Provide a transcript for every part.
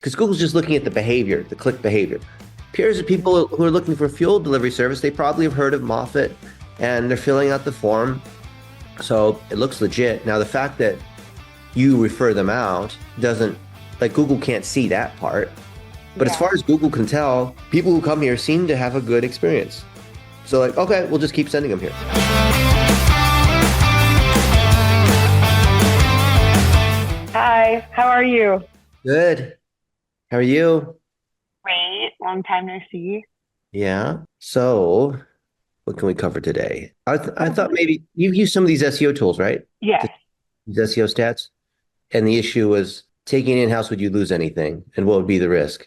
because Google's just looking at the behavior, the click behavior. Here's the people who are looking for fuel delivery service. They probably have heard of Moffitt and they're filling out the form. So it looks legit. Now, the fact that you refer them out doesn't, like, Google can't see that part. But as far as Google can tell, people who come here seem to have a good experience. So, like, okay, we'll just keep sending them here. Hi, how are you? Good. How are you? Great, long time no see. Yeah. So, what can we cover today? I Oh, thought maybe you've used some of these SEO tools, right? yes, These SEO stats. And the issue was taking it in-house, would you lose anything? And what would be the risk?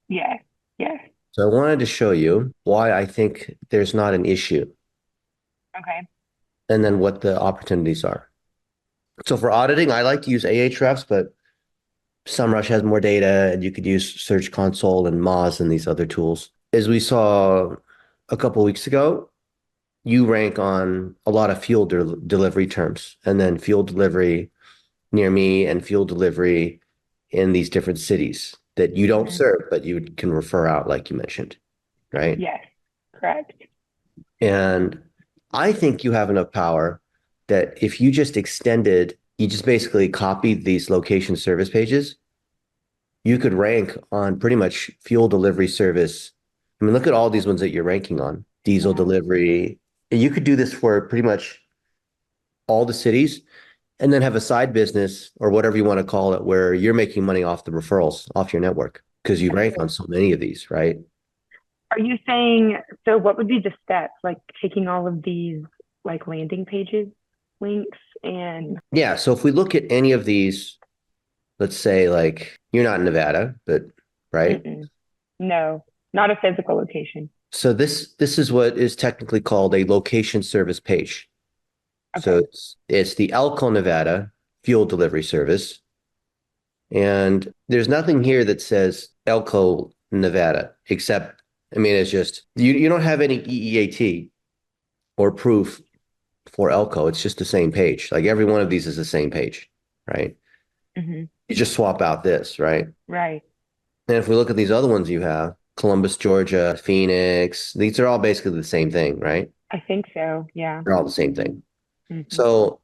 yes, yes. So I wanted to show you why I think there's not an issue Okay. and then what the opportunities are. So for auditing, I like to use Ahrefs, but SEMrush has more data and you could use Search Console and Moz and these other tools. As we saw a couple of weeks ago, you rank on a lot of fuel delivery terms and then fuel delivery near me and fuel delivery in these different cities that you don't Hmm. serve, but you can refer out, like you mentioned, right? Yes, correct. And I think you have enough power that if you just extended, you just basically copied these location service pages, you could rank on pretty much fuel delivery service. I mean, look at all these ones that you're ranking on, diesel Yeah. delivery. You could do this for pretty much all the cities and then have a side business or whatever you want to call it, where you're making money off the referrals off your network because you rank on Okay. so many of these, right? Are you saying, so what would be the steps, like taking all of these like landing pages, links and Yeah. So if we look at any of these, let's say like you're not in Nevada, but right. mm-mm, no, not a physical location. So this is what is technically called a location service page. So Okay. it's the Elko, Nevada fuel delivery service. And there's nothing here that says Elko, Nevada, except, I mean, it's just you don't have any EEAT or proof for Elko. It's just the same page. Like every one of these is the same page, right? Hmm. You just swap out this, right? Right. And if we look at these other ones you have, Columbus, Georgia, Phoenix, these are all basically the same thing, right? I think so. Yeah. They're all the same thing. Hmm. So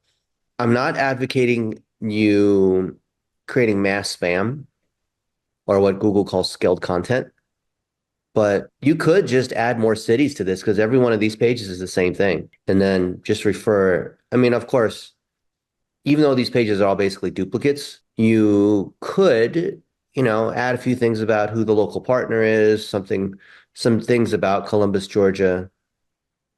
I'm not advocating you creating mass spam or what Google calls scaled content, but you could just add more cities to this because every one of these pages is the same thing. And then just refer. I mean, of course, even though these pages are all basically duplicates, you could, add a few things about who the local partner is, some things about Columbus, Georgia,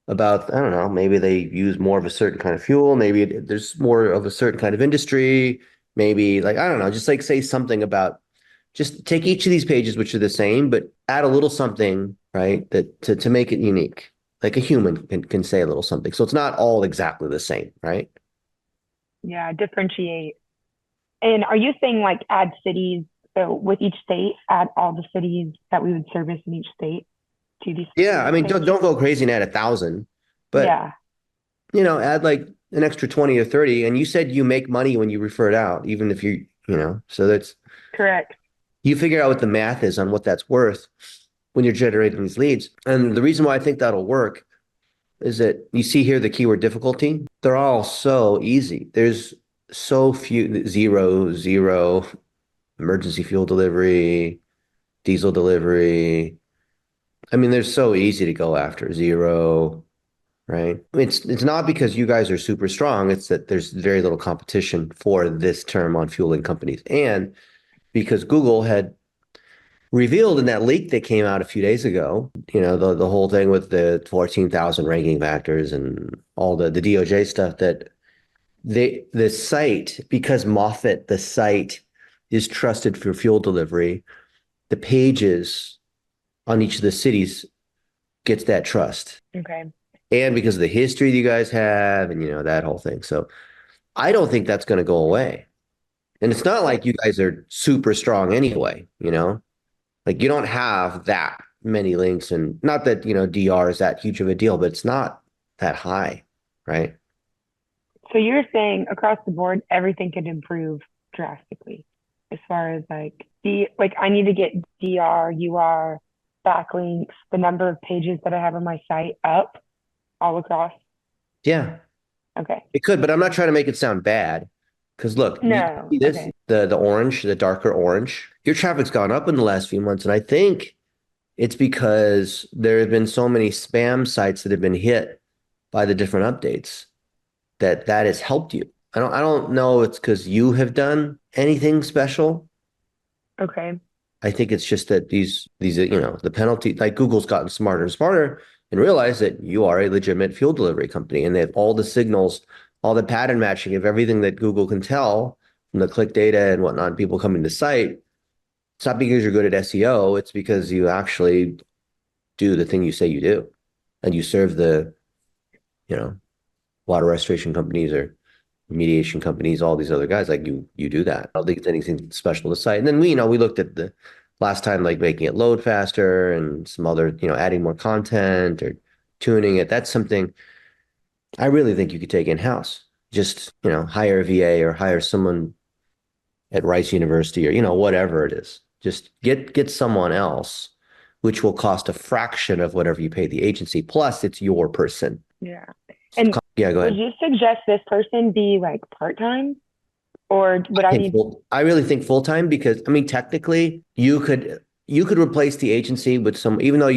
about, I don't know, maybe they use more of a certain kind of fuel, maybe there's more of a certain kind of industry, maybe like, I don't know, just like say something about, just take each of these pages, which are the same, but add a little something, right? That to make it unique. Like a human can say a little something. So it's not all exactly the same, right? Yeah. Differentiate. And are you saying like add cities? So with each state, add all the cities that we would service in each state to Yeah, I this mean, page? don't go crazy and add 1,000, but Yeah, add like an extra 20 or 30. And you said you make money when you refer it out, even if so that's correct. you figure out what the math is on what that's worth when you're generating these leads. And the reason why I think that'll work is that you see here the keyword difficulty. They're all so easy. There's so few zero, zero, emergency fuel delivery, diesel delivery. I mean, they're so easy to go after. Zero, right? It's not because you guys are super strong. It's that there's very little competition for this term on fueling companies. And because Google had revealed in that leak that came out a few days ago, the whole thing with the 14,000 ranking factors and all the DOJ stuff that the site, because Moffitt, the site is trusted for fuel delivery, the pages on each of the cities gets that trust. Okay. And because of the history that you guys have and that whole thing. So I don't think that's going to go away. And it's not Well, like you guys are super strong anyway. Like you don't have that many links and not that, DR is that huge of a deal, but it's not that high, right? so you're saying across the board, everything could improve drastically as far as like like I need to get DR, UR, backlinks, the number of pages that I have on my site up all across. Yeah, Okay. it could, but I'm not trying to make it sound bad. Because look, you No. see this, Okay. the orange, the darker orange. Your traffic's gone up in the last few months, and I think it's because there have been so many spam sites that have been hit by the different updates that has helped you. I don't know it's because you have done anything special. Okay. I think it's just that these the penalty, like Google's gotten smarter and smarter and realized that you are a legitimate fuel delivery company, and they have all the signals, all the pattern matching of everything that Google can tell from the click data and whatnot, people coming to site. It's not because you're good at SEO, it's because you actually do the thing you say you do. And you serve the, you know, water restoration companies or mediation companies, all these other guys, like you do that. I don't think it's anything special to cite. And then we looked at the last time, like making it load faster and some other, adding more content or tuning it. That's something I really think you could take in-house. Just, hire a VA or hire someone at Rice University or, whatever it is. Just get someone else, which will cost a fraction of whatever you pay the agency. Plus, it's your person. Yeah. And Yeah, go would ahead. you suggest this person be like part-time or would I need, I really think full-time because I mean technically you could replace the agency with some, even though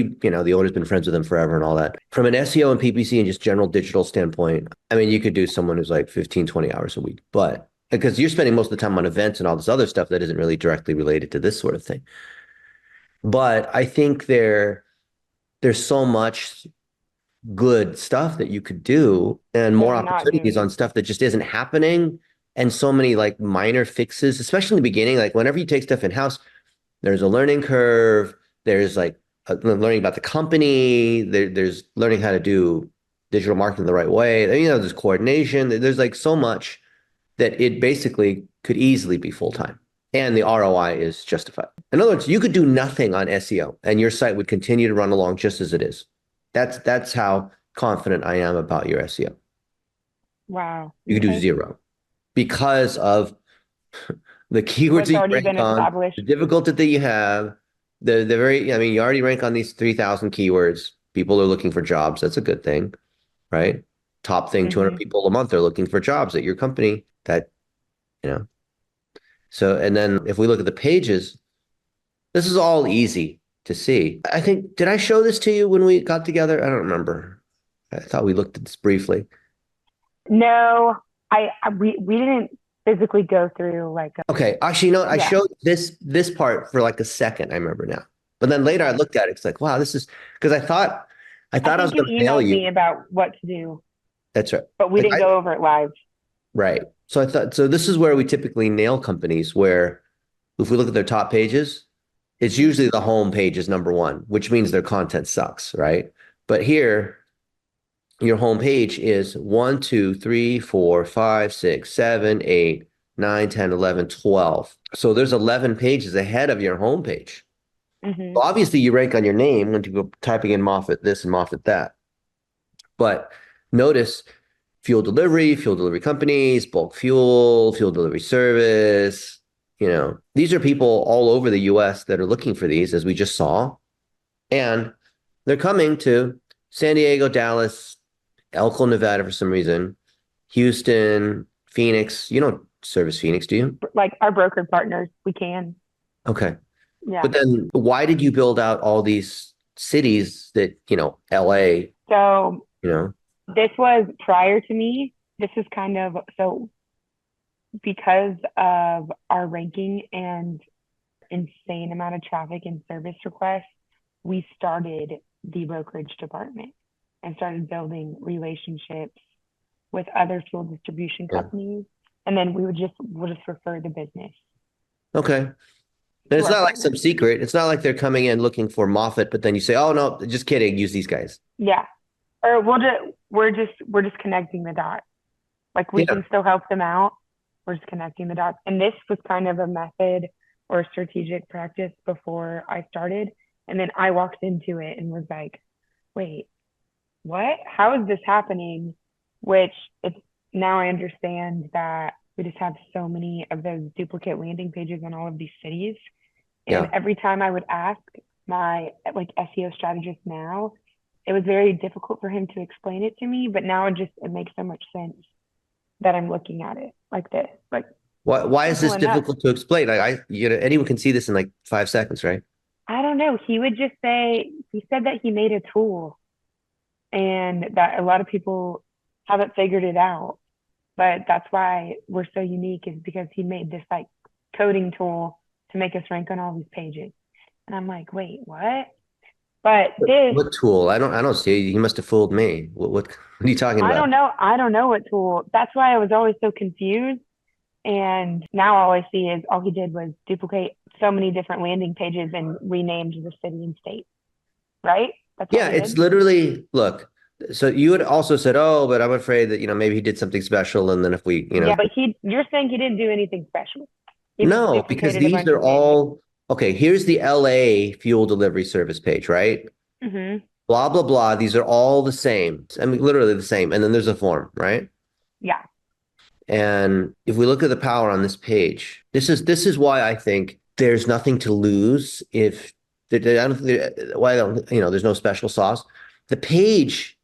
the owner's been friends with them forever and all that. From an SEO and PPC and just general digital standpoint, I mean you could do someone who's like 15, 20 hours a week. But because you're spending most of the time on events and all this other stuff that isn't really directly related to this sort of thing. But I think there's so much good stuff that you could do and that more I'm not opportunities on doing? stuff that just isn't happening and so many like minor fixes, especially in the beginning. Like whenever you take stuff in house, there's a learning curve. There's like learning about the company. There's learning how to do digital marketing the right way. There's coordination. There's like so much that it basically could easily be full time. And the ROI is justified. In other words, you could do nothing on SEO and your site would continue to run along just as it is. That's how confident I am about your SEO. Wow. You could do Okay. zero because of the keywords What's that you already rank been on, established. the difficulty that you have, the very, I mean, you already rank on these 3,000 keywords. People are looking for jobs. That's a good thing, right? Top thing, 200 Hmm. people a month are looking for jobs at your company. You know. So, and then if we look at the pages, this is all easy to see. I think, did I show this to you when we got together? I don't remember. I thought we looked at this briefly. No, we didn't physically go through like Okay, actually, I yeah. showed this part for like a second. I remember now, but then later I Okay. looked at it. It's like, wow, this is because I I thought I was think you going to mail emailed me you. about what to do, That's right. but we Like didn't go over it live. right. So I thought so. This is where we typically nail companies. Where if we look at their top pages, it's Hmm. usually the home page is number one, which means their content sucks, right? But here, your home page is 1, 2, 3, 4, 5, 6, 7, 8, 9, 10, 11, 12. So there's 11 pages ahead of your home page. Hmm. Well, obviously, you rank on your name when people are typing in Moffitt this and Moffitt that. But notice fuel delivery companies, bulk fuel, fuel delivery service. These are people all over the US that are looking for these, as we just saw. And they're coming to San Diego, Dallas, Elko, Nevada for some reason, Houston, Phoenix. You don't service Phoenix, do you? Like our broker partners, we can. Okay. Yeah. But then why did you build out all these cities that, LA, So you know? this was prior to me. This is kind of so because of our ranking and insane amount of traffic and service requests, we started the brokerage department and started building relationships with other fuel distribution Yeah. companies. And then we'll just refer the business Okay. And to it's our not like some partners. secret. It's not like they're coming in looking for Moffat, but then you say, oh no, just kidding, use these guys. Yeah. Or we're just connecting the dots. Like we Yeah. can still help them out. We're just connecting the dots. And this was kind of a method or a strategic practice before I started. And then I walked into it and was like, wait, what? How is this happening? Which it's now I understand that we just have so many of those duplicate landing pages on all of these cities. And Yeah. every time I would ask my like SEO strategist now, it was very difficult for him to explain it to me, but now it makes so much sense that I'm looking at it like this. Like Why is simple this enough. difficult to explain? Anyone can see this in like 5 seconds, right? I don't know. He would just say he said that he made a tool and that a lot of people haven't figured it out. But that's why we're so unique is because he made this like coding tool to make us rank on all these pages. And I'm like, wait, what? But this, What tool? I don't see. He must have fooled me. What are you talking I about? don't know. I don't know what tool. That's why I was always so confused. And now all I see is all he did was duplicate so many different landing pages and renamed the city and state, right? That's all Yeah, he it's did. literally, look, so you had also said, oh, but I'm afraid that, maybe he did something special. And then if we, Yeah, but you're saying he didn't do anything special. He just no, because duplicated a these bunch are of pages. all, okay, here's the LA fuel delivery service page, right? Mm-hmm. Blah, blah, blah. These are all the same. I mean, literally the same. And then there's a form, right? Yeah. And if we look at the power on this page, this is why I think there's nothing to lose if I don't why I don't, there's no special sauce. The page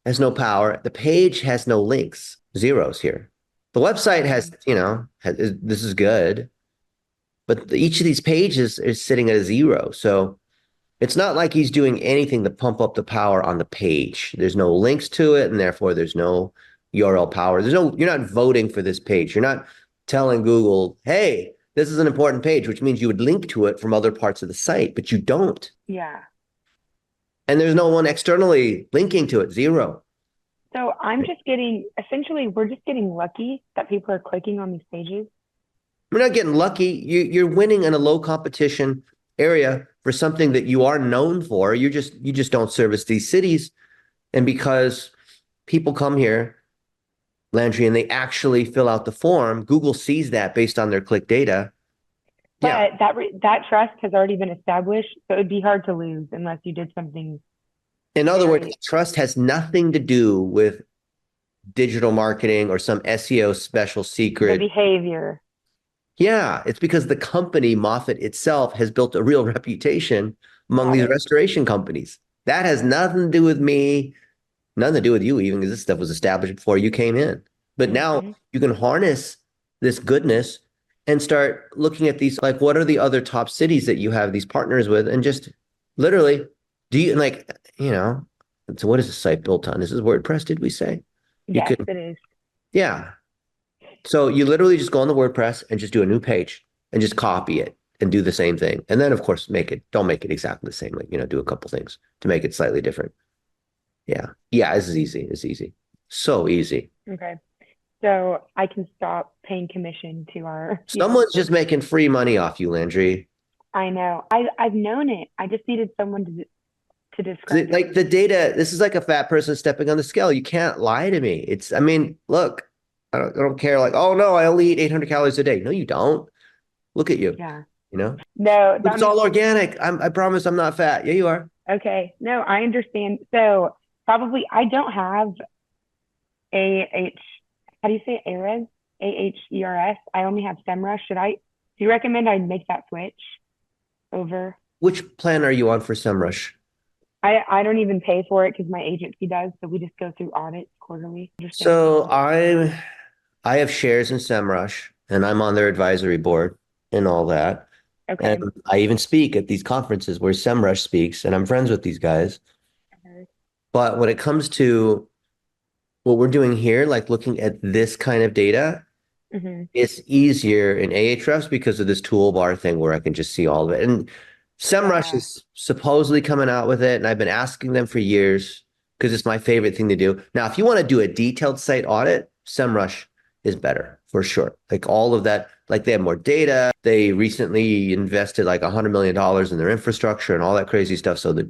has no power. The page has no links, zeros here. The website has, Okay. this is good, but each of these pages is sitting at a zero. So it's not like he's doing anything to pump up the power on the page. There's no links to it, and therefore there's no URL power. You're not voting for this page. You're not telling Google, hey, this is an important page, which means you would link to it from other parts of the site, but you don't. Yeah. And there's no one externally linking to it, zero. So I'm just getting, essentially, we're just getting lucky that people are clicking on these pages. We're not getting lucky. You're winning in a low competition area for something that you are known for. You just don't service these cities. And because people come here, Landry, and they actually fill out the form, Google sees that based on their click data. Yeah. But that trust has already been established, so it'd be hard to lose unless you did something In other words, very trust has nothing to do with digital marketing or some SEO special the secret. behavior. Yeah, it's because the company, Moffitt itself, has built a real reputation among Got these it. restoration companies. That has nothing to do with me, nothing to do with you, even because this stuff was established before you came in. But now Mm-hmm. you can harness this goodness and start looking at these, like, what are the other top cities that you have these partners with? And just literally, do you like, so what is the site built on? This is WordPress, did we say? You Yes, could, it is. yeah. So you literally just go on the WordPress and just do a new page and just copy it and do the same thing. And then, of course, don't make it exactly the same. Like, do a couple things to make it slightly different. Yeah. Yeah, this is easy. It's easy. So easy. Okay. So I can stop paying commission to our Someone's just folks. making free money off you, Landry. I know. I've known it. I just needed someone to describe it. Like the data, this is like a fat person stepping on the scale. You can't lie to me. I mean, look, I don't care. Like, oh no, I only eat 800 calories a day. No, you don't. Look at you, Yeah. you know? No, But that it's makes all organic. I promise I'm not fat. Yeah, you are. okay. No, I understand. So probably I don't have AH, how do you say it? Ahrefs? AHERS. I only have SEMrush. Do you recommend I make that switch over? Which plan are you on for SEMrush? I don't even pay for it because my agency does. So we just go through audits quarterly. Understand? So I have shares in SEMrush and I'm on their advisory board and all that. And Okay. I even speak at these conferences where SEMrush speaks, and I'm friends with these guys. But when it comes to what we're doing here, like looking at this kind of data, Mm-hmm. it's easier in Ahrefs because of this toolbar thing where I can just see all of it. And SEMrush Yeah. is supposedly coming out with it, and I've been asking them for years because it's my favorite thing to do. Now, if you want to do a detailed site audit, SEMrush is better for sure. Like all of that, like they have more data. They recently invested like $100 million in their infrastructure and all that crazy stuff so that,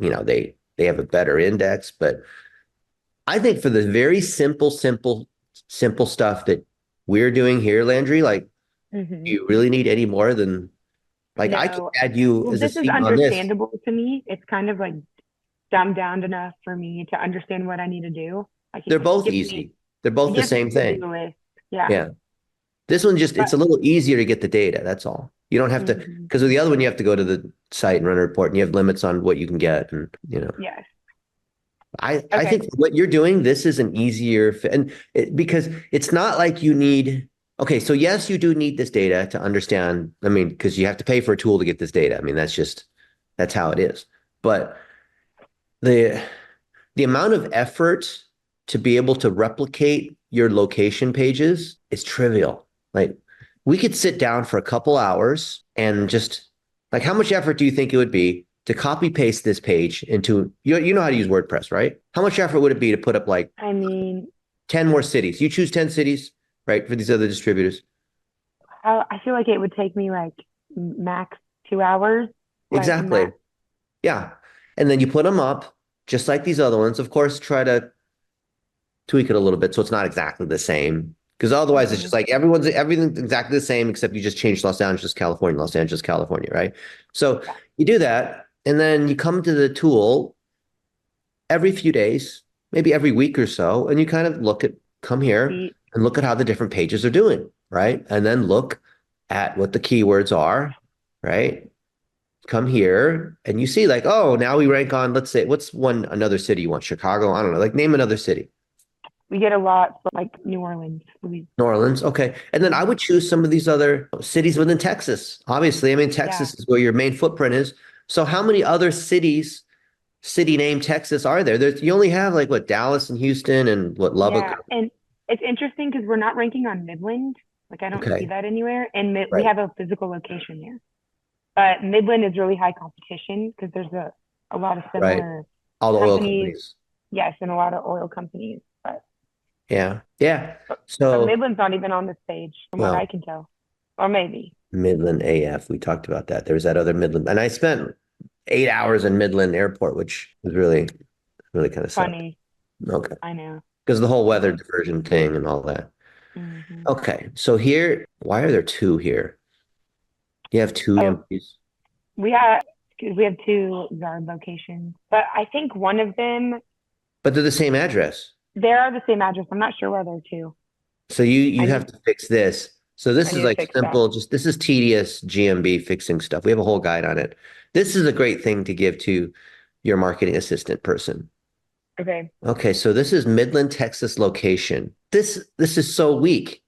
they have a better index. But I think for the very simple stuff that we're doing here, Landry, like, Mm-hmm. do you really need any more than like I can No. add you Well, as a this is seat on this? understandable to me. It's kind of like dumbed down enough for me to understand what I need to do. Like They're it both gives me easy. They're both the same a to-do thing. list. Yeah. Yeah. This one it's But a little easier to get the data. That's all. You don't have to, Hmm. because with the other one, you have to go to the site and run a report and you have limits on what you can get. And, Yes. I Okay. think what you're doing, this is an easier fit. And because it's not like you need, okay, so yes, you do need this data to understand. I mean, because you have to pay for a tool to get this data. I mean, that's how it is. But the the amount of effort to be able to replicate your location pages is trivial. Like we could sit down for a couple hours and just like how much effort do you think it would be to copy paste this page into you know how to use WordPress, right? How much effort would it be to put up like I mean, 10 more cities? You choose 10 cities, right, for these other distributors. I feel like it would take me like max 2 hours, like Exactly. max. Yeah. And then you put them up just like these other ones. Of course, try to tweak it a little bit so it's not exactly the same. Because otherwise, it's Hmm. just like everything's exactly the same except you just changed Los Angeles, California, Los Angeles, California, right? So Yeah. you do that, and then you come to the tool every few days, maybe every week or so, and you kind of come here See, and look at how the different pages are doing, right? And then look at what the keywords are, right? Come here and you see like, oh, now we rank on, let's say, what's another city you want? Chicago? I don't know. Like name another city. we get a lot from, like New Orleans. We, New Orleans. Okay. And then I mhm. would choose some of these other cities within Texas. Obviously, I mean, Yeah. Texas is where your main footprint is. So how many other city name Texas are there? You only have like what, Dallas and Houston and what, Lubbock? Yeah. And it's interesting because we're not ranking on Midland. Like I don't see Okay. that anywhere. And we Right. have a physical location there. But Midland is really high competition because there's a lot of Right. similar All the oil companies. companies. Yes, and a lot of oil companies. Yeah. Yeah. But So, Midland's not even on this page from what I well, can tell. Or maybe. Midland AF, we talked about that. There was that other Midland. And I spent 8 hours in Midland Airport, which was really kind of sucked. Funny. Okay. I know. Because of the whole weather Okay. diversion thing and all that. Hmm. Okay. So here, why are there two here? You have two Oh, empties, we have we have two yard locations, but I think one of them but they're the same address. they are the same address. I'm not sure where they're two. So you I you have need to fix this. So I this is need to like fix that. simple, just this is tedious GMB fixing stuff. We have a whole guide on it. This is a great thing to give to your marketing assistant person. Okay. Okay, so this is Midland, Texas location. This is so weak.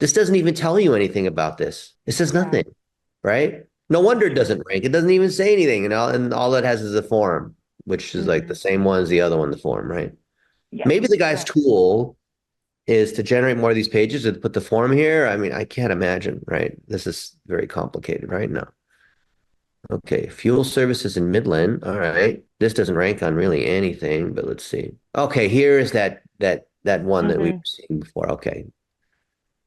This doesn't even tell you anything about this. It says Yeah, nothing, right? No wonder that's it true. doesn't rank. It doesn't even say anything, and all it has is a form, which is like the Hmm. same one as the other one, the form, right? Yes, Maybe the guy's correct. tool is to generate more of these pages and put the form here. I mean, I can't imagine, right? This is very complicated, right? No. Okay, fuel services in Midland. All right. This doesn't rank on really anything, but let's see. Okay, here is that one that we were Hmm. seeing before. Okay.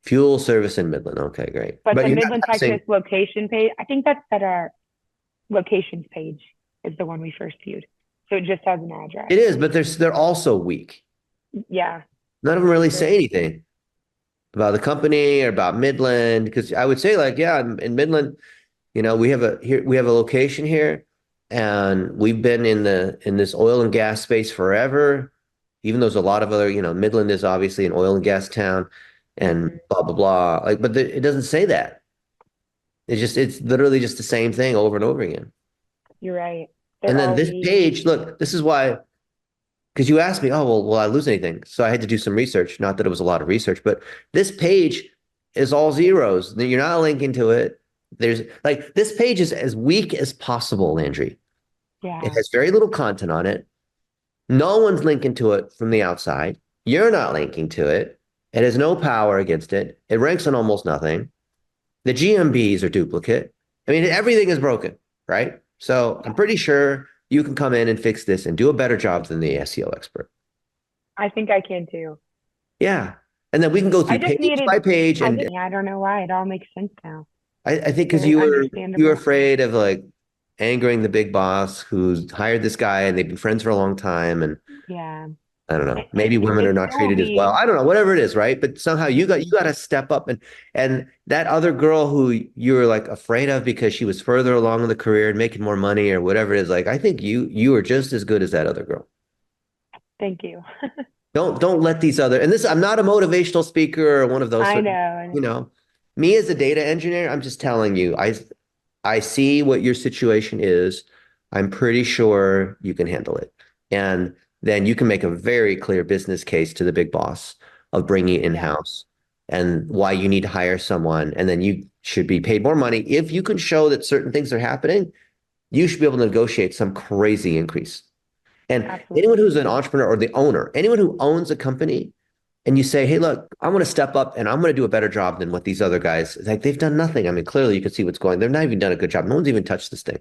Fuel service in Midland. Okay, great. But But the you're not Midland, passing. Texas location page, I think that's that our locations page is the one we first viewed. So it just has an address. It is, but they're also weak. Yeah, None of them really say true. anything about the company or about Midland. Because I would say, like, yeah, in Midland, we have a location here, and we've been in this oil and gas space forever. Even though there's a lot of other, Midland is obviously an oil and gas town, and Hmm. blah blah blah. Like, but it doesn't say that. It's literally just the same thing over and over again. You're right. And They're then all this weak. page, look, this is why, because you asked me, oh, well, will I lose anything? So I had to do some research. Not that it was a lot of research, but this page is all zeros. You're not linking to it. There's like this page is as weak as possible, Landry. It Yeah, has very little content on it. No one's linking to it from the outside. You're not linking to it. It has no power against it. It ranks on almost nothing. The GMBs are duplicate. I mean, everything is broken, right? So I'm yeah. pretty sure you can come in and fix this and do a better job than the SEO expert. I think I can too. Yeah. And then we can go I through just page by needed, page. And I don't know why. It all makes sense now. I think because Very you were understandable. afraid of like angering the big boss who's hired this guy and they've been friends for a long time. And Yeah. I don't know. And Maybe women are it not still will treated as well. be, I don't know, whatever it is, right? But somehow you mhm. got to step up and that other girl who you were like afraid of because she was further along in the career and making more money or whatever it is, like I think you are just as good as that other girl. Thank you. Don't let these other and this I'm not a motivational speaker or one of those I sort of, know. you know, Me as a data engineer, I'm just telling you, I see what your situation is. I'm pretty sure you can handle it. And then you can make a very clear business case to the big boss of bringing it Yeah, in-house and why you need to hire someone. And then you should be paid more money. If you can show that certain things are happening, you should be able to negotiate some crazy increase. And anyone absolutely. who's an entrepreneur or the owner, anyone who owns a company, and you say, hey, look, I want to step up and I'm going to do a better job than what these other guys, like they've done nothing. I mean, clearly you can see what's going. They've not even done a good job. No one's even touched this thing,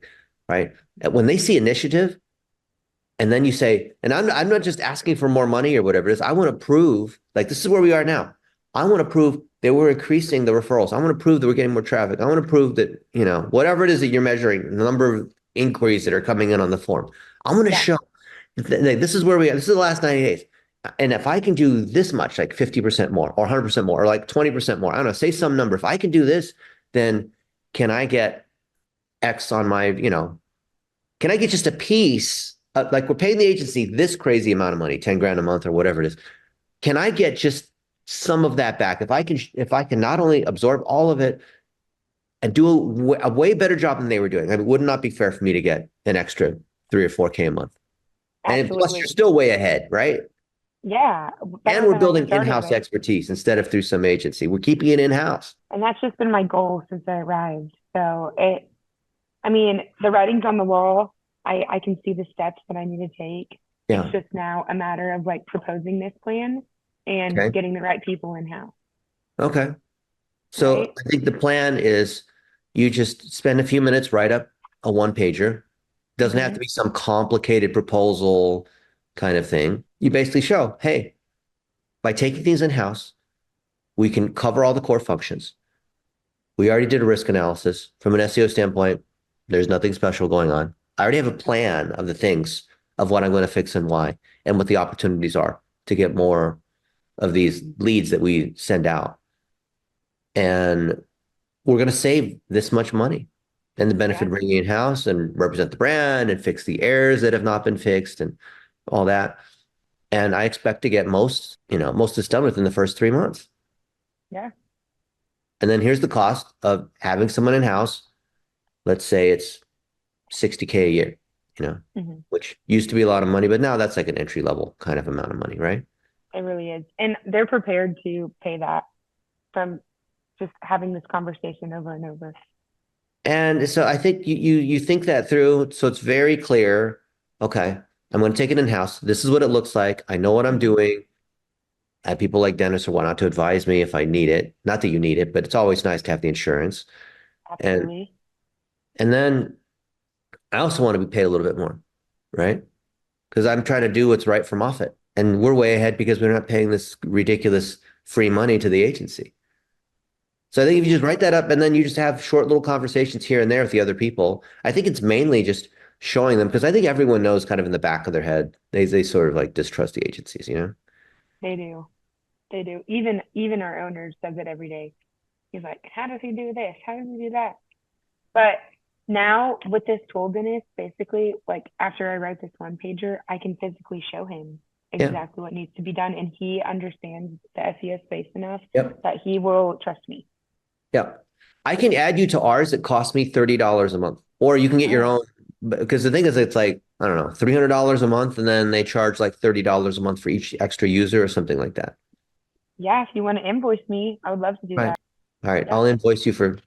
right? And when they see initiative, and then you say, and I'm not just asking for more money or whatever it is. I want to prove, like this is where we are now. I want to prove that we're increasing the referrals. I want to prove that we're getting more traffic. I want to prove that, whatever it is that you're measuring, the number of inquiries that are coming in on the form. I want to Yeah, show like this is where we are. This is the last 90 days. And if I can do this much, like 50% more or 100% more or like 20% more, I don't know, say some number. If I can do this, then can I get X on my, can I get just a piece? Like we're paying the agency this crazy amount of money, 10 grand a month or whatever it is. Can I get just some of that back? If I can not only absorb all of it and do a way better job than they were doing, I mean, it would not be fair for me to get an extra 3 or 4K a month. And plus, you're absolutely. still way ahead, right? Yeah, And better we're than I building started in-house with. expertise instead of through some agency. We're keeping it in-house. And that's just been my goal since I arrived. I mean, the writing's on the wall. I can see the steps that I need to take. It's Yeah. just now a matter of like proposing this plan and Okay. getting the right people in house, Okay. So right? I think the plan is you just spend a few minutes, write up a one pager. Doesn't have Hmm. to be some complicated proposal kind of thing. You basically show, hey, by taking things in-house, we can cover all the core functions. We already did a risk analysis from an SEO standpoint. There's nothing special going on. I already have a plan of the things of what I'm going to fix and why, and what the opportunities are to get more of these leads that we send out. And we're going to save this much money and the benefit Yeah. of bringing it in-house and represent the brand and fix the errors that have not been fixed and all that. And I expect to get most of this done within the first 3 months. Yeah. And then here's the cost of having someone in-house. Let's say it's 60K a year, Hmm. which used to be a lot of money, but now that's like an entry level kind of amount of money, right? It really is. And they're prepared to pay that from just having this conversation over and over. And so I think you think that through. So it's very clear. Okay, I'm going to take it in-house. This is what it looks like. I know what I'm Hmm. doing. I have people like Dennis or whatnot to advise me if I need it. Not that you need it, but it's always nice to have the insurance. And Absolutely. and then I also want to be paid a little bit more, right? Because I'm trying to do what's right for Moffitt. And we're way ahead because we're not paying this ridiculous free money to the agency. So I think if you just write that up and then you just have short little conversations here and there with the other people, I think it's mainly just showing them because I think everyone knows kind of in the back of their head, they sort of like distrust the agencies, you know? They do. They do. Even our owner says it every day. He's like, how does he do this? How does he do that? But now with this tool, Dennis, basically, like after I write this one pager, I can physically show him Yeah. exactly what needs to be done, and he understands the SEO space enough Yep. that he will trust me. Yep. I can add you to ours. It costs me $30 a month, or you can get your Oh, own. Because the thing is, it's like, I don't know, $300 a month, and then they charge like $30 a month for each extra user or something like that. yeah. If you want to invoice me, I would love to do Right. that. All right. Yeah. I'll invoice you for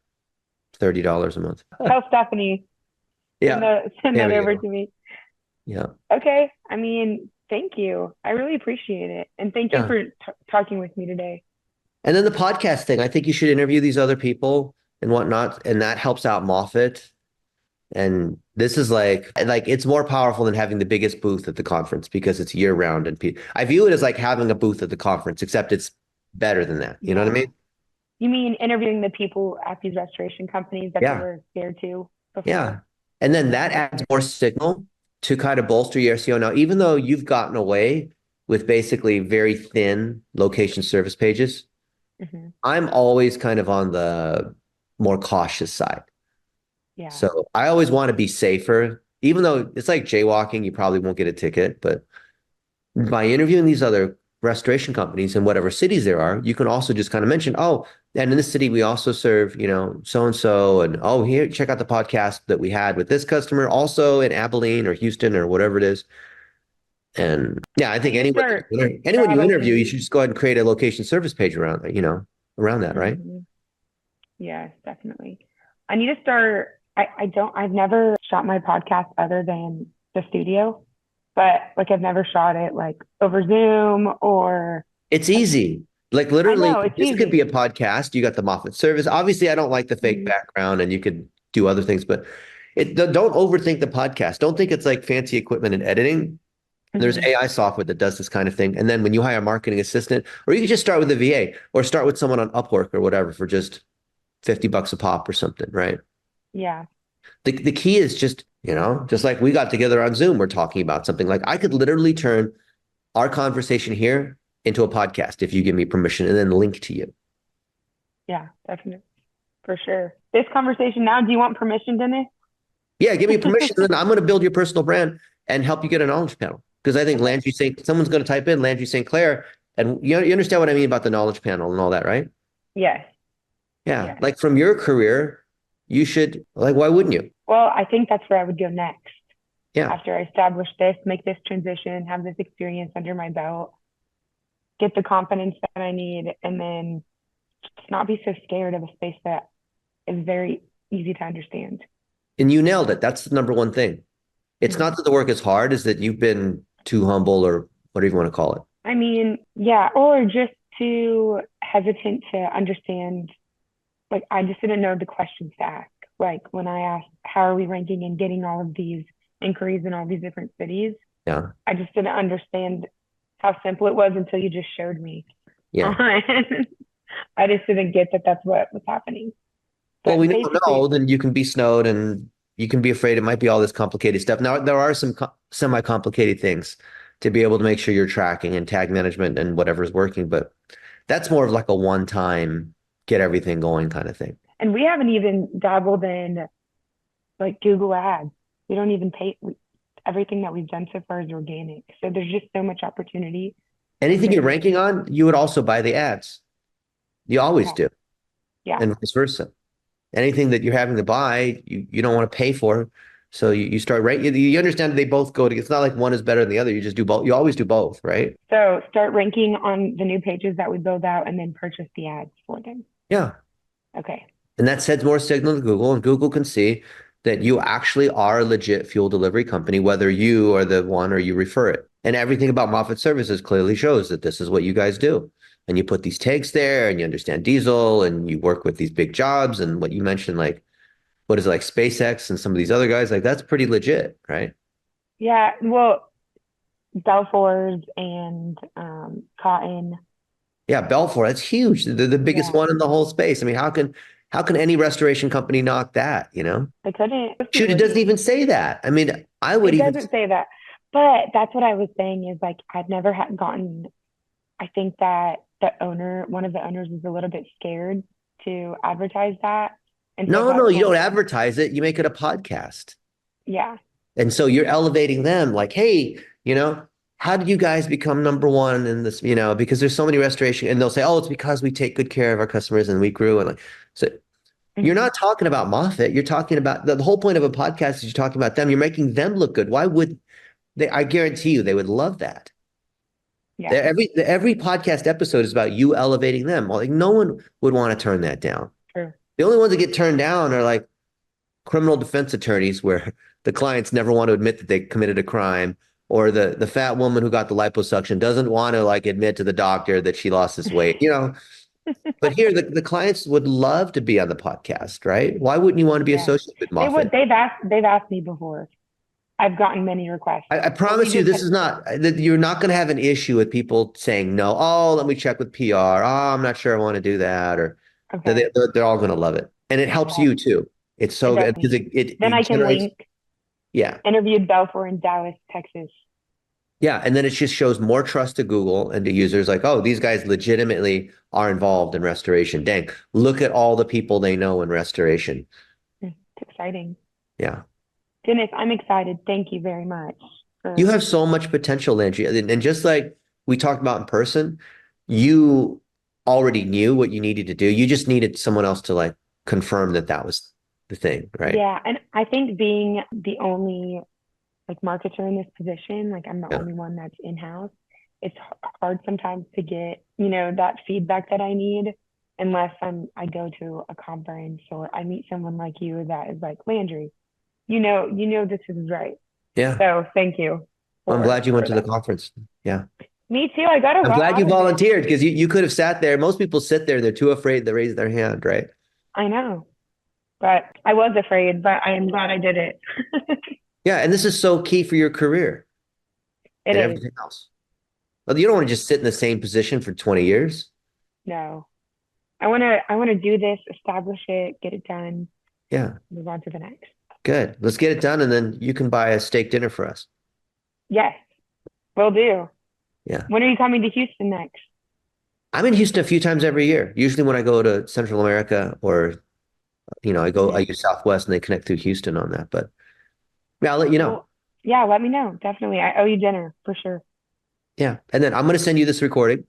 $30 a month. Tell Stephanie Yeah. send There that we over go. to me. Yeah. Okay. I mean, thank you. I really appreciate it, and thank you Yeah. for talking with me today. And then the podcast thing, I think you should interview these other people and whatnot, and that helps out Moffitt. And this is like it's more powerful than having the biggest booth at the conference because it's year round and I view it as like having a booth at the conference, except it's better than that. You know what I Yeah. mean? You mean interviewing the people at these restoration companies that they Yeah. were scared to Yeah. before? And then that adds more signal to kind of bolster your SEO. Now, even though you've gotten away with basically very thin location service pages, Hmm. I'm always kind of on the more cautious side. Yeah. So I always want to be safer, even though it's like jaywalking, you probably won't get a ticket. But by interviewing these other restoration companies in whatever cities there are, you can also just kind of mention, oh, And in this city, we also serve, so and so, and oh, here, check out the podcast that we had with this customer, also in Abilene or Houston or whatever it is. And yeah, I I think need to start anyone you interview, you probably. should just go ahead and create a location service page around, around that, right? Mhm. Yes, definitely. I need to start. I've never shot my podcast other than the studio, but like I've never shot it like over Zoom or It's like, easy. Like I literally, know it's this could be easy. a podcast. You got the Moffitt service. Obviously, I don't like the fake Mhm. background, and you could do other things, but don't overthink the podcast. Don't think it's like fancy equipment and editing. There's Mhm. AI software that does this kind of thing. And then when you hire a marketing assistant, or you can just start with a VA or start with someone on Upwork or whatever for just $50 a pop or something, right? Yeah. The key is just like we got together on Zoom, we're talking about something like I could literally turn our conversation here into a podcast if you give me permission and then link to you. Yeah, definitely. For sure. This conversation now, do you want permission, Dennis? Yeah, give me permission. And then I'm going to build your personal brand and help you get a knowledge panel. Because I think Okay. someone's going to type in Landri St.Clair, and you understand what I mean about the knowledge panel and all that, right? Yes. Yeah. Yes. Like from your career, you should, like, why wouldn't you? Well, I think that's where I would go next. Yeah. After I establish this, make this transition, have this experience under my belt, get the confidence that I need, and then just not be so scared of a space that is very easy to understand. And you nailed it. That's the number one thing. It's Mhm. not that the work is hard, is that you've been too humble or whatever you want to call it. I mean, yeah, or just too hesitant to understand. Like, I just didn't know the questions to ask. Like, when I asked, how are we ranking and getting all of these inquiries in all these different cities, Yeah. I just didn't understand how simple it was until you just showed me. Yeah. I just didn't get that that's what was happening. Well, But we now know basically, then you can be snowed and you can be afraid it might be all this complicated stuff. Now, there are some semi-complicated things to be able to make sure you're tracking and tag management and whatever's working, but that's more of like a one-time get everything going kind of thing. and we haven't even dabbled in like Google ads. We don't even pay. Everything that we've done so far is organic. So there's just so much opportunity. And Anything you're there's, ranking on, you would also buy the ads. You always yeah, do, yeah, and vice versa. Anything that you're having to buy, you don't want to pay for. So you start right. You understand they both go together. It's not like one is better than the other. You just do both. You always do both, right? So start ranking on the new pages that we build out and then purchase the ads for them. Yeah. Okay. And that sends more signal to Google, and Google can see that you actually are a legit fuel delivery company, whether you are the one or you refer it. And everything about Moffitt Services clearly shows that this is what you guys do. And you put these tags there and you understand diesel and you work with these big jobs and what you mentioned, like what is it, like SpaceX and some of these other guys, like that's pretty legit, right? Yeah. Well, Belfours and Cotton. Yeah, Belfour, that's huge. They're the biggest Yeah. one in the whole space. I mean, how can any restoration company knock that, you know? I couldn't. Shoot, it doesn't even say that. I mean, I would It even doesn't say that. But that's what I was saying is like I've never had gotten. I think that one of the owners, is a little bit scared to advertise that, and so no, no, that's you one don't of advertise it. You make it a podcast. yeah. And so you're elevating them like, hey, how did you guys become number one in this, because there's so many restoration and they'll say, oh, it's because we take good care of our customers and we grew. And like, so you're Mhm. not talking about Moffitt. You're talking about the whole point of a podcast is you're talking about them. You're making them look good. Why would they? I guarantee you they would love that. Yeah. Every podcast episode is about you elevating them. Well, like no one would want to turn that down. True. The only ones that get turned down are like criminal defense attorneys where the clients never want to admit that they committed a crime, or the fat woman who got the liposuction doesn't want to like admit to the doctor that she lost this weight, But here the clients would love to be on the podcast, right? Why wouldn't you want to be Yeah. associated with They would. Moffitt? They've asked me before. I've gotten many requests. I Well, we promise you just this had. is not that you're not going to have an issue with people saying no. Oh, let me check with PR. Oh, I'm not sure I want to do that, or Okay. they're all going to love it, and it helps Yeah. you too. It's It so does good because me. Then it I can generates. link. Yeah. Interviewed Belfour in Dallas, Texas. Yeah, and then it just shows more trust to Google and to users like, oh, these guys legitimately are involved in restoration. Dang, look at all the people they know in restoration. It's exciting. Yeah. Dennis, I'm excited. Thank you very much You for. have so much potential, Landry. And just like we talked about in person, you already knew what you needed to do. You just needed someone else to like confirm that that was the thing, right? Yeah, and I think being the only like marketer in this position, like I'm the Yeah. only one that's in-house, it's hard sometimes to get, that feedback that I need unless I go to a conference or I meet someone like you that is like, Landry, this is right. Yeah. So thank you I'm glad you went for to the that. conference. Yeah. Me too. I got a I'm lot glad you out of it. volunteered because you could have sat there. Most people sit there, they're too afraid to raise their hand, right? I know, but I was afraid, but I am glad I did it. Yeah. And this is so key for your career It and is. everything else. Well, you don't want to just sit in the same position for 20 years. No. I want to do this, establish it, get it done, Yeah. move on to the next. Good. Let's get it done. And then you can buy a steak dinner for us. Yes, will do. Yeah. When are you coming to Houston next? I'm in Houston a few times every year. Usually when I go to Central America or, I Hmm. use Southwest and they connect through Houston on that. But yeah, I'll let you know. Well, yeah, let me know. Definitely. I owe you dinner for sure. Yeah. And then I'm going to send you this recording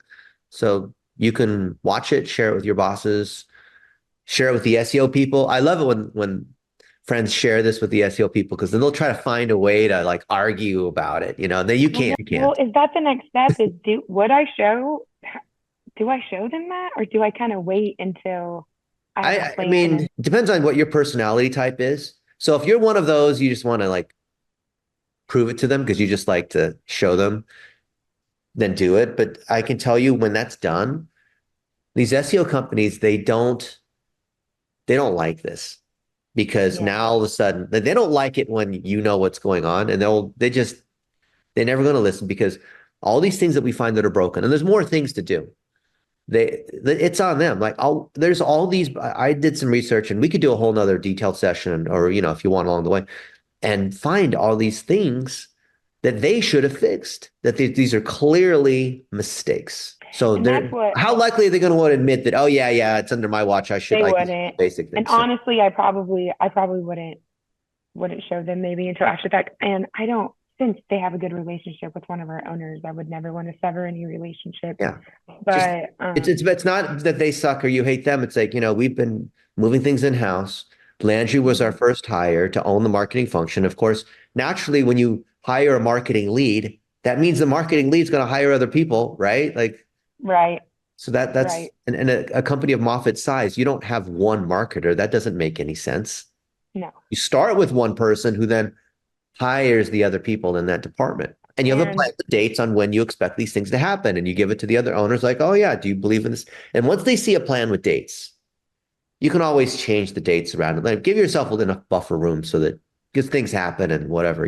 so you can watch it, share it with your bosses, share it with the SEO people. I love it when friends share this with the SEO people because then they'll try to find a way to like argue about it. Then you I know. can't, you Well, can't. is that the next step? Do I show them that or do I kind of wait until I have a I plan mean, and it depends on what your personality type is. So if you're one of those, you just want to like prove it to them because you just like to show them, then do it. But I can tell you when that's done, these SEO companies, they don't like this because yeah, now all of a sudden they don't like it when you know what's going on and they're never going to listen because all these things that we find that are broken and there's more things to do. It's on them. Like there's all these, I did some research and we could do a whole nother detailed session or, if you want along the way and find all these things that they should have fixed, that these are clearly mistakes. So and that's what how likely are they going to want to admit that, oh yeah, it's under my watch. they I just wouldn't. basic And things. So honestly, I probably wouldn't show them maybe until after that. And I don't, since they have a good relationship with one of our owners, I would never want to sever any relationship. yeah, just But it's not that they suck or you hate them. It's like, we've been moving things in house. Landry was our mhm, first hire to own the marketing function. Of course, naturally, when you hire a marketing lead, that means the marketing lead's going to hire other people, right? Like, right, so that's right. and a company of Moffitt's size, you don't have one marketer. That doesn't make any sense. No. You start with one person who then hires the other people in that department. And you have a plan And with dates on when you expect these things to happen. And you give it to the other owners like, oh yeah, do you believe in this? And once they see a plan with dates, you can always change the dates around it. Like give yourself enough buffer room so that because things happen and whatever.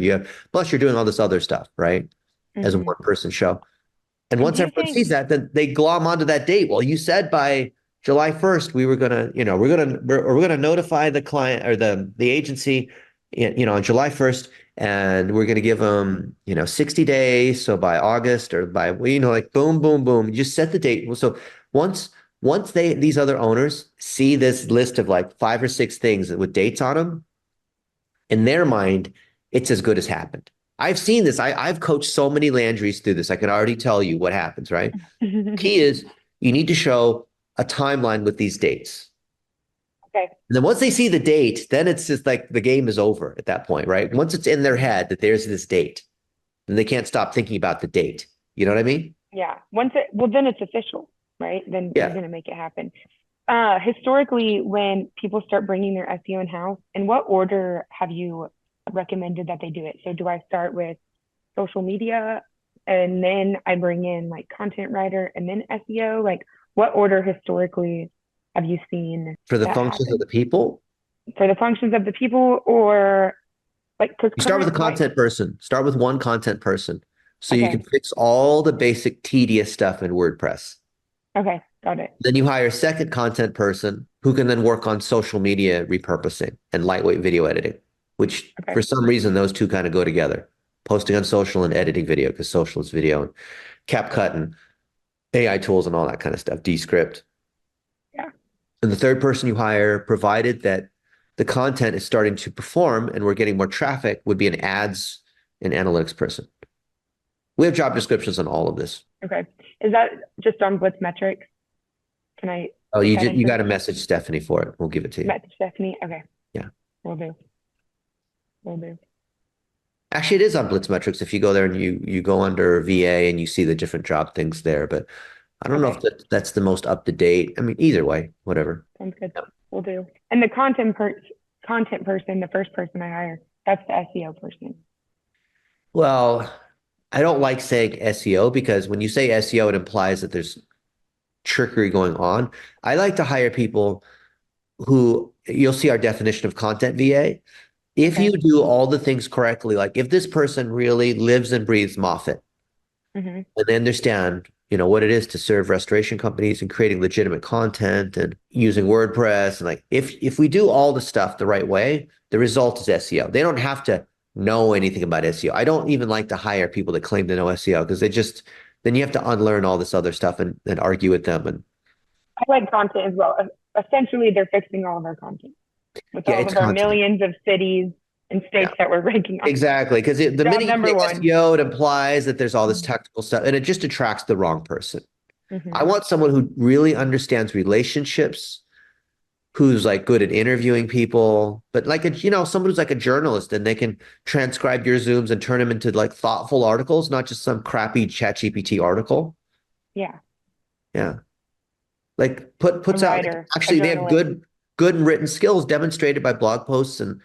Plus you're doing all this other stuff, right? As a mhm. one person show. And And once do you everyone think sees that, then they glom onto that date. Well, you said by July 1st, we were gonna, we're gonna notify the client or the agency, on July 1st, and we're gonna give them, 60 days. So by August or by, well, like boom, boom, boom, you just set the date. Well, so once these other owners see this list of like 5 or 6 things with dates on them, in their mind, it's as good as happened. I've seen this. I've coached so many Landrys through this. I can already tell you what happens, right? Key is you need to show a timeline with these dates. okay, And then once they see the date, then it's just like the game is over at that point, right? Once it's in their head that there's this date, then they can't stop thinking about the date. You know what I mean? yeah. Then it's official, right? Then you're Yeah. gonna make it happen. Historically, when people start bringing their SEO in house, in what order have you recommended that they do it? So do I start with social media and then I bring in like content writer and then SEO? Like what order historically have you seen For the that functions of happen the people, for the functions of the people or like because you start with a current right? content person. Start with one content person so you can Okay, fix all the basic tedious stuff in WordPress. okay, got it. Then you hire a second content person who can then work on social media repurposing and lightweight video editing, which Okay, for some reason those two kind of go together. Posting on social and editing video because social is video and CapCut and AI tools and all that kind of stuff, Descript. yeah, And the third person you hire, provided that the content is starting to perform and we're getting more traffic, would be an ads and analytics person. We have job descriptions on all of this. okay. Is that just on Blitz metrics? Can I Oh, put that you got to information? message Stephanie for it. We'll give it to you. Message Stephanie. Okay, Yeah. will do. Will do. Actually, it is on Blitzmetrics if you go there and you go under VA and you see the different job things there. But I don't know if Okay, that's the most up to date. I mean, either way, whatever. sounds good. Yep. Will do. And the content person, the first person I hire, that's the SEO person. Well, I don't like saying SEO because when you say SEO, it implies that there's trickery going on. I like to hire people who you'll see our definition of content VA. If you Okay. do all the things correctly, like if this person really lives and breathes Moffitt Mm-hmm. and they understand, what it is to serve restoration companies and creating legitimate content and using WordPress and like if we do all the stuff the right way, the result is SEO. They don't have to know anything about SEO. I don't even like to hire people that claim to know SEO because then you have to unlearn all this other stuff and argue with them. And I like content as well. Essentially, they're fixing all of our content with yeah, all it's of our content. millions of cities and Yeah. states that we're ranking on. Exactly, because the Job minute you number say one. SEO, it implies that there's all this technical stuff, and it just attracts the wrong person. I Mm-hmm. want someone who really understands relationships, who's like good at interviewing people, but like someone who's like a journalist and they can transcribe your Zooms and turn them into like thoughtful articles, not just some crappy ChatGPT article. Yeah, Yeah, like a puts out writer, a actually they have journalist. good and written skills demonstrated by blog posts and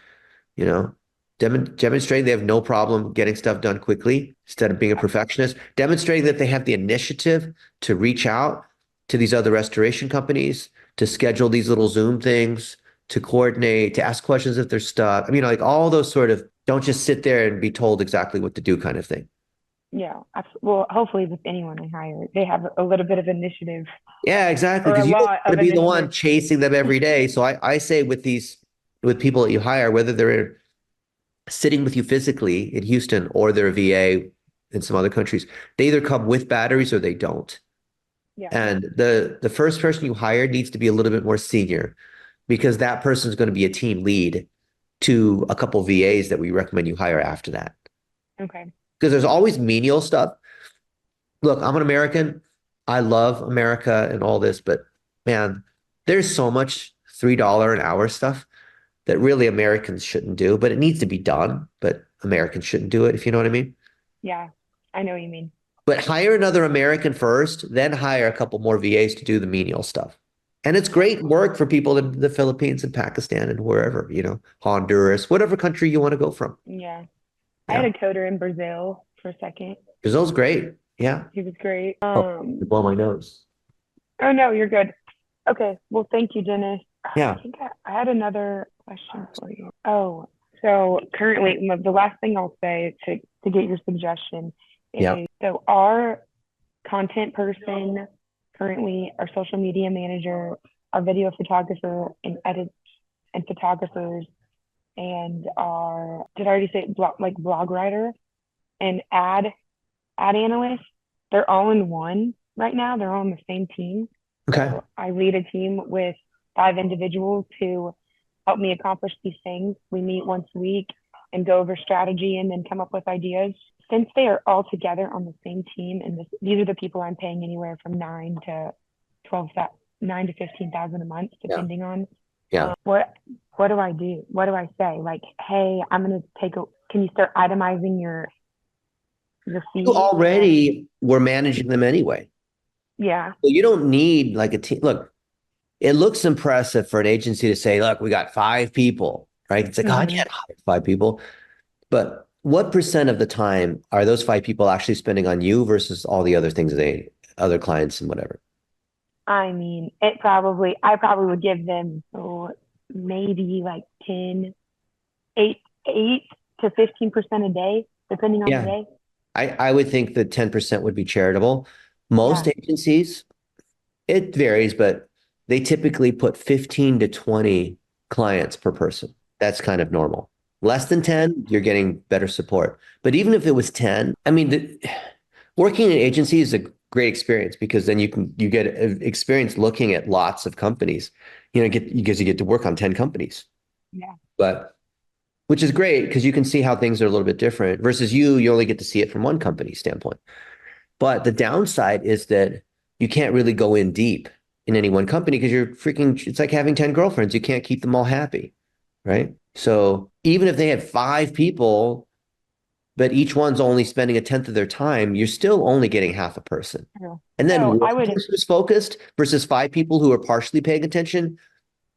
you know, demonstrating they have no problem getting stuff done quickly instead of being a perfectionist, demonstrating that they have the initiative to reach out to these other restoration companies, to schedule these little Zoom things, to coordinate, to ask questions if they're stuck. I mean, like all those sort of don't just sit there and be told exactly what to do kind of thing. Yeah, well, hopefully with anyone I hire, they have a little bit of initiative Yeah, exactly. or a Because you don't lot want to of be the one initiative. chasing them every day. So I say with people that you hire, whether they're sitting with you physically in Houston or they're a VA in some other countries, they either come with batteries or they don't. Yeah. And the first person you hire needs to be a little bit more senior because that person is going to be a team lead to a couple VAs that we recommend you hire after that. Okay. Because there's always menial stuff. Look, I'm an American. I love America and all this, but man, there's so much $3 an hour stuff that really Americans shouldn't do, but it needs to be done, but Americans shouldn't do it, if you know what I mean. Yeah, I know what you mean. But hire another American first, then hire a couple more VAs to do the menial stuff. And it's Okay. great work for people in the Philippines and Pakistan and wherever, Honduras, whatever country you want to go from. Yeah. I had Yeah. a coder in Brazil for a second. Brazil's great. Yeah. He was great. Oh, you blow my nose. Oh no, you're good. Okay. Well, thank you, Dennis. I Yeah. think I had another question for you. Oh, so currently, the last thing I'll say to get your suggestion Yeah. is so our content person, currently our social media manager, our video photographer and edit and photographers, and our did I already say blog writer and ad analyst, they're all in one right now. They're all on the same team. Okay. So I lead a team with 5 individuals to help me accomplish these things. We meet once a week and go over strategy and then come up with ideas. Since they are all together on the same team, and these are the people I'm paying anywhere from 9 to 15,000 a month, depending on Yeah. what do I do? What do I say? Like, hey, I'm gonna can you start itemizing your fee? You already were managing them anyway. Yeah. So you don't need like a team. Look, it looks impressive for an agency to say, look, we got 5 people, right? It's like, oh, I Mm-hmm. can't hire 5 people. But what percent of the time are those 5 people actually spending on you versus all the other things other clients and whatever? I mean, I probably would give them maybe like 8 to 15% a day, depending on the Yeah. day. I would think that 10% would be charitable. Most Yeah. agencies, it varies, but they typically put 15 to 20 clients per person. That's kind of normal. Less than 10, you're getting better support. But even if it was 10, I mean, working in an agency is a great experience because then you get experience looking at lots of companies, because you get to work on 10 companies. Yeah. But which is great because you can see how things are a little bit different versus you only get to see it from one company standpoint. But the downside is that you can't really go in deep in any one company because it's like having 10 girlfriends. You can't keep them all happy, right? So even if they had 5 people, but each one's only spending a tenth of their time, you're still only getting half a person. True. And then So one I would, person who's focused versus 5 people who are partially paying attention.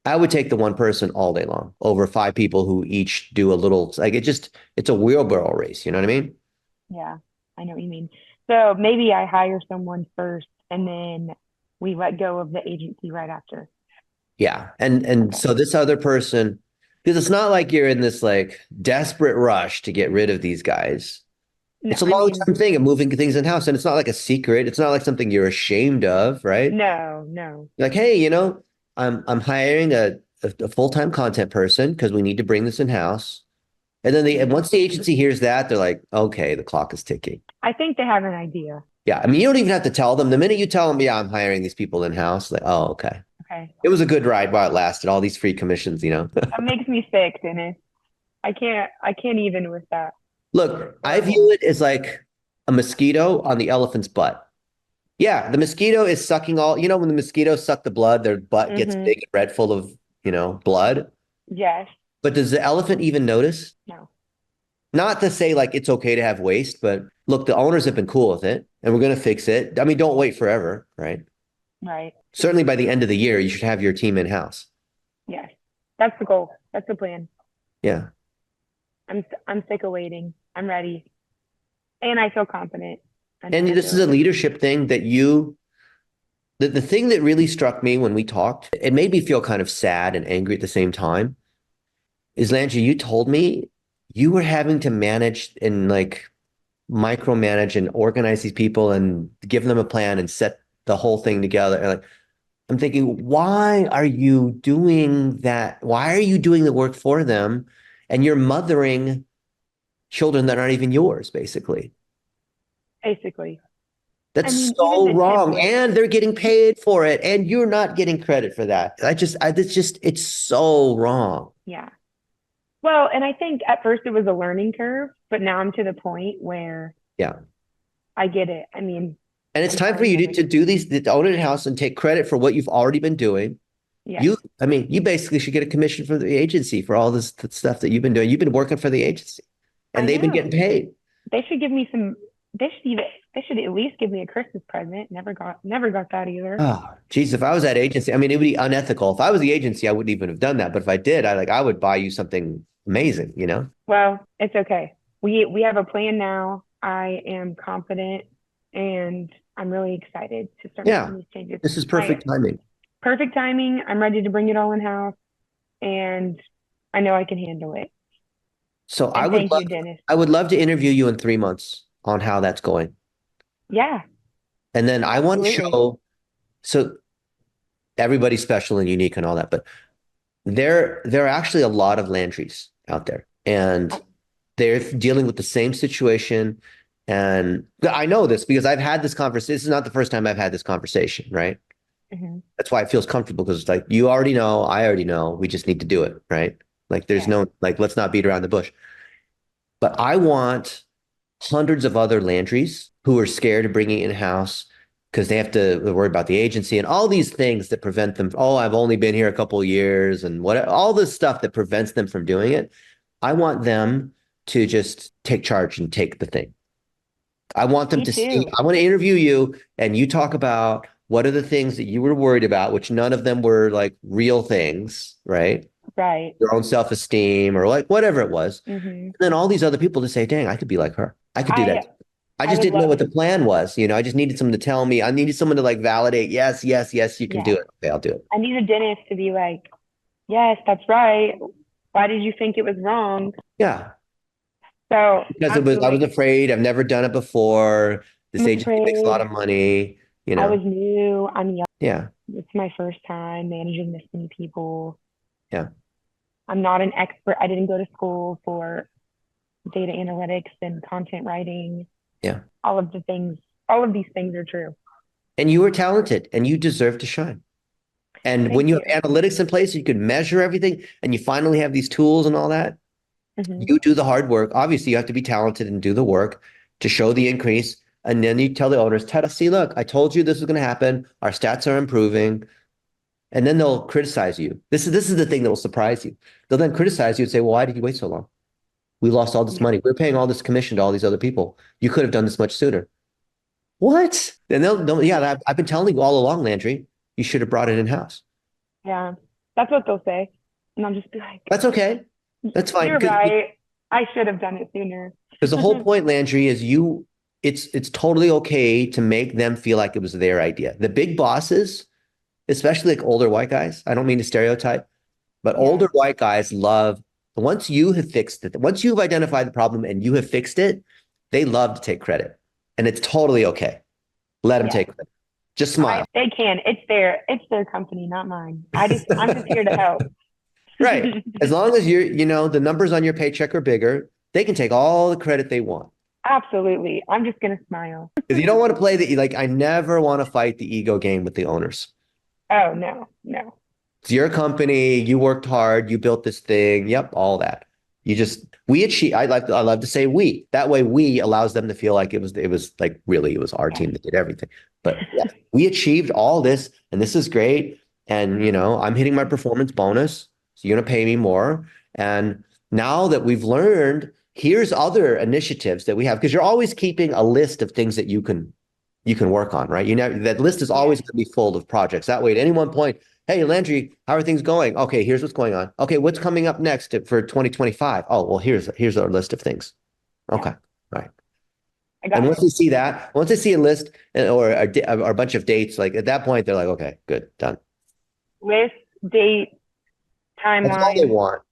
I would take the one person all day long over 5 people who each do a little, like it's a wheelbarrow race. You know what I mean? yeah, I know what you mean. So maybe I hire someone first and then we let go of the agency right after. Yeah. And Okay. so this other person, because it's not like you're in this like desperate rush to get rid of these guys. No, It's a I mean, long-term thing of moving things in-house. And it's not like a secret. It's not like something you're ashamed of, right? no, no. Like, hey, I'm hiring a full-time content person because we need to bring this in-house. And once the agency hears that, they're like, okay, the clock is ticking. I think they have an idea. Yeah. I mean, you don't even have to tell them. The minute you tell them, yeah, I'm hiring these people in-house, like, oh, okay. Okay. It was a good ride while it lasted, all these free commissions. That makes me sick, Dennis. I can't even with that. Look, I Horrible. view it as like a mosquito on the elephant's butt. Yeah, the mosquito is sucking when the mosquitoes suck the blood, their butt gets Mm-hmm. big and red full of, blood. Yes. But does the elephant even notice? No. Not to say like it's okay to have waste, but look, the owners have been cool with it and we're going to fix it. I mean, don't wait forever, right? Right. Certainly by the end of the year, you should have your team in-house. Yes. That's the goal. That's the plan. Yeah. I'm sick of waiting. I'm ready. And I feel confident. And this is a leadership thing the thing that really struck me when we talked, it made me feel kind of sad and angry at the same time, is Landry, you told me you were having to manage and like micromanage and organize these people and give them a plan and set the whole thing together. And like, I'm thinking, why are you doing that? Why are you doing the work for them? And you're mothering children that aren't even yours, basically. Basically. I That's mean, even so the wrong. template. And they're getting paid for it. And you're not getting credit for that. It's so wrong. Yeah. Well, and I think at first it was a learning curve, but now I'm to the point where Yeah. I get it. I mean, And it's I'm time for telling you them, to do to own it in-house and take credit for what you've already been doing. yes, You basically should get a commission from the agency for all this stuff that you've been doing. You've been working for the agency I and they've been getting know. paid. They should give me some, they should at least give me a Christmas present. Never got that either. Oh, geez, if I was that agency, I mean, it would be unethical. If I was the agency, I wouldn't even have done that. But if I did, I would buy you something amazing. Well, it's okay. We have a plan now. I am confident and I'm really excited to start Yeah, making these changes. this is I perfect timing. Perfect timing. I'm ready to bring it all in house and I know I can handle it. So And thank you, Dennis. I would love to interview you in 3 months on how that's going. Yeah, And then I want to absolutely. show, so everybody's special and unique and all that, but there are actually a lot of Landrys out there and they're dealing with the same situation. And I know this because I've had this conversation. This is not the first time I've had this conversation, right? Hmm. That's why it feels comfortable because it's like, you already know, I already know, we just need to do it, right? Like there's Yes. no, like, let's not beat around the bush. But I want hundreds of other Landrys who are scared of bringing it in-house because they have to worry about the agency and all these things that prevent them. Oh, I've only been here a couple of years and all this stuff that prevents them from doing it. I want them to just take charge and take the thing. I want them Me to see, too. I want to interview you and you talk about what are the things that you were worried about, which none of them were like real things, right? Right. Your own self-esteem or like whatever it was. Hmm. And then all these other people to say, dang, I could be like her. I could do that. I I I just would didn't know love what to. the plan was. I just needed someone to tell me. I needed someone to like validate. Yes, yes, yes, you can do Yes. it. Okay, I'll do it. I need a dentist to be like, yes, that's right. Why did you think it was wrong? Yeah. So Because I was absolutely. afraid. I've never done it before. I'm This agency makes a lot afraid. of money, you I was know. new. I'm young. Yeah. It's my first time managing this many people. Yeah. I'm not an expert. I didn't go to school for data analytics and content writing. Yeah. All of the things, all of these things are true. And you were talented and you deserve to shine. And when Thank you you. have analytics in place, you can measure everything and you finally have these tools and all that. Hmm. You do the hard work. Obviously, you have to be talented and do the work to show the increase. And then you tell the owners, see, look, I told you this was going to happen. Our stats are improving. And then they'll criticize you. This is the thing that will surprise you. They'll then criticize you and say, well, why did you wait so long? We lost all this Yeah. money. We're paying all this commission to all these other people. You could have done this much sooner. What? And yeah, I've been telling you all along, Landry, you should have brought it in-house. Yeah. That's what they'll say. And I'll just be like, That's okay. That's fine. you're right. I should have done it sooner. Because the whole point, Landry, is it's totally okay to make them feel like it was their idea. The big bosses, especially like older white guys, I don't mean to stereotype, but Yeah. older white guys love, once you have fixed it, once you've identified the problem and you have fixed it, they love to take credit. And it's totally okay. Let them Yeah. take credit. Just smile. They can. It's their company, not mine. I'm just here to help. Right. As long as the numbers on your paycheck are bigger, they can take all the credit they want. Absolutely. I'm just gonna smile. Because you don't want to play I never want to fight the ego game with the owners. Oh no, no. It's your company. You worked hard. You built this thing. Yep, all that. We achieve. I love to say we. That way, we allows them to feel like it was like really it was our team that did everything. But yeah, we achieved all this, and this is great. And I'm hitting my performance bonus, so you're gonna pay me more. And now that we've learned, here's other initiatives that we have, because you're always keeping a list of things that you can work on, right? That list is always going to be full of projects. That way, at any one point, hey, Landry, how are things going? Okay, here's what's going on. Okay, what's coming up next for 2025? Oh, well, here's our list of things. Okay, right. And once they see a list or a bunch of dates, like at that point, they're like, okay, good, done. List, date, timeline. That's all they want.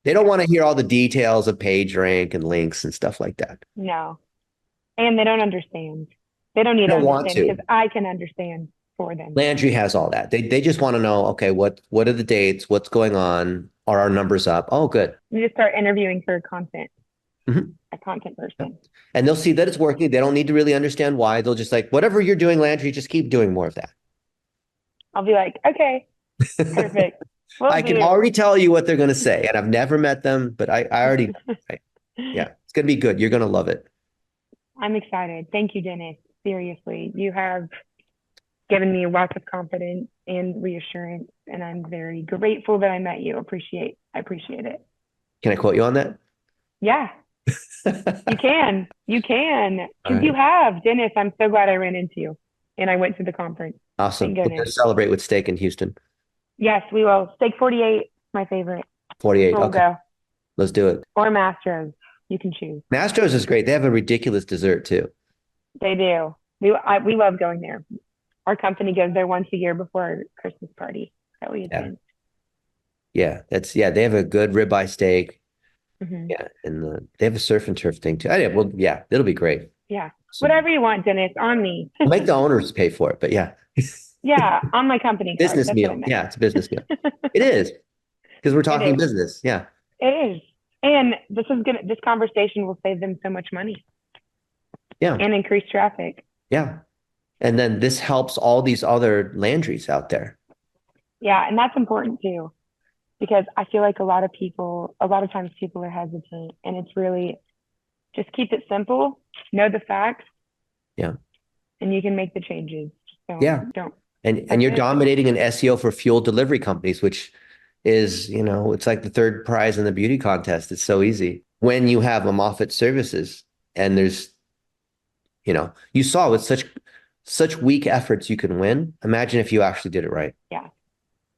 They don't want to hear all the details of page rank and links and stuff like that. No. And they don't understand. They don't need to understand because I can understand for them. Landry has all that. They just want to know, okay, what are the dates? What's going on? Are our numbers up? Oh, good. You just start interviewing for content. Mm-hmm. A content person. And they'll see that it's working. They don't need to really understand why. They'll just like, whatever you're doing, Landry, just keep doing more of that. I'll be like, okay, perfect. I can already tell you what they're going to say. And I've never met them, but I already, yeah, it's going to be good. You're going to love it. I'm excited. Thank you, Dennis. Seriously, you have given me lots of confidence and reassurance, and I'm very grateful that I met you. I appreciate it. Can I quote you on that? Yeah, you can. You can. Because right. You have. Dennis, I'm so glad I ran into you and I went to the conference. Awesome. We're going to celebrate with steak in Houston. Yes, we will. Steak 48, my favorite. 48. We'll okay. Go. Let's do it. Or Mastro's. You can choose. Mastro's is great. They have a ridiculous dessert too. They do. We love going there. Our company goes there once a year before our Christmas party that we attend. Yeah, they have a good ribeye steak. Mm-hmm. Yeah, and they have a surf and turf thing too. Well, yeah, it'll be great. Yeah, whatever you want, Dennis, on me. We'll make the owners pay for it, but yeah. Yeah, on my company card. Business meal. Yeah, it's a business meal. It is, because we're talking business. Yeah, it is. And this conversation will save them so much money. Yeah, and increase traffic. Yeah, and then this helps all these other Landrys out there. Yeah, and that's important too, because I feel like a lot of times people are hesitant, and it's really just keep it simple, know the facts. Yeah, and you can make the changes. Don't. And you're dominating an SEO for fuel delivery companies, which is, it's like the third prize in the beauty contest. It's so easy. When you have a Moffitt Services and there's, you saw with such weak efforts you can win. Imagine if you actually did it right. Yeah.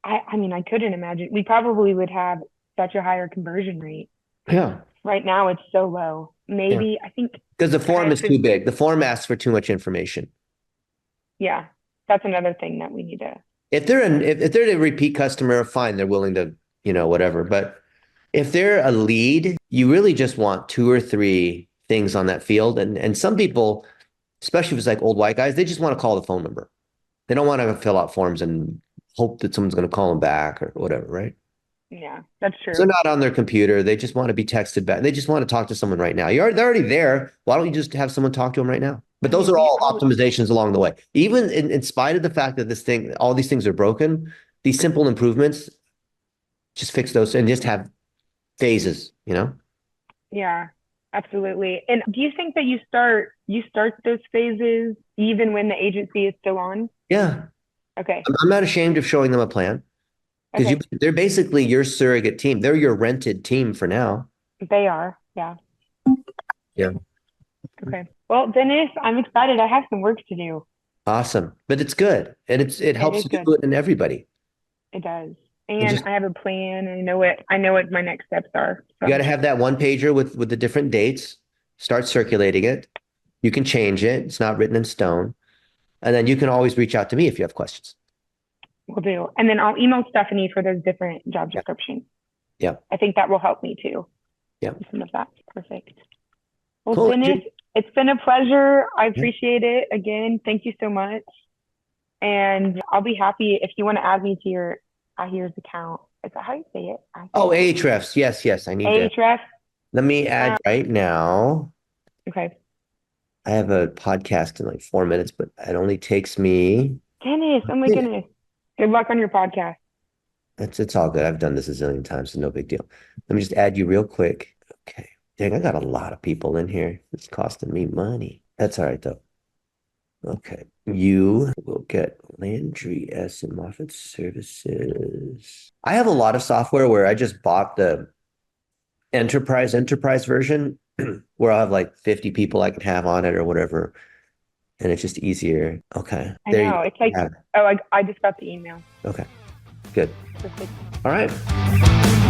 I mean, I couldn't imagine. We probably would have such a higher conversion rate. Yeah. Right now it's so low. Maybe, I think. Because the form is too big. The form asks for too much information. Yeah. That's another thing that we need to. If they're a repeat customer, fine, they're willing to, whatever. But if they're a lead, you really just want 2 or 3 things on that field. And some people, especially if it's like old white guys, they just want to call the phone number. They don't want to fill out forms and hope that someone's going to call them back or whatever, right? Yeah, that's true. So they're not on their computer. They just want to be texted back. They just want to talk to someone right now. They're already there. Why don't you just have someone talk to them right now? But those are all optimizations along the way. Even in spite of the fact that all these things are broken, these simple improvements, just fix those and just have phases, Yeah, absolutely. And do you think that you start those phases even when the agency is still on? Yeah. Okay. I'm not ashamed of showing them a plan because Okay. they're basically your surrogate team. They're your rented team for now. They are. Yeah. Yeah. Okay. Well, Dennis, I'm excited. I have some work to do. Awesome. But it's good. And it It helps is you good. and everybody. It does. And And just I have a plan. I know what my next steps are. you got to So have that one pager with the different dates. Start circulating it. You can change it. It's not written in stone. And then you can always reach out to me if you have questions. we'll do. And then I'll email Stephanie for those different job Yeah. descriptions. Yeah. I think that will help me too. Yeah. Some of that. Perfect. Well, Cool. Dennis, it's been a pleasure. I Yeah. appreciate it. Again, thank you so much. And I'll be happy if you want to add me to your Ahrefs account. Is that how you say it? Oh, Ahrefs. Yes, yes. I need to. Ahrefs. Let me add right now. Okay. I have a podcast in like 4 minutes, but it only takes me Dennis, oh my a minute. goodness. Good luck on your podcast. It's all good. I've done this a zillion times, so no big deal. Let me just add you real quick. Okay. Dang, I got a lot of people in here. It's costing me money. That's all right though. Okay. You will get Landri S and Moffitt Services. I have a lot of software where I just bought the enterprise version where I'll have like 50 people I can have on it or whatever. And it's just easier. Okay. I There you know. It's like, have it. oh, I just got the email. Okay. Good. Perfect. All right.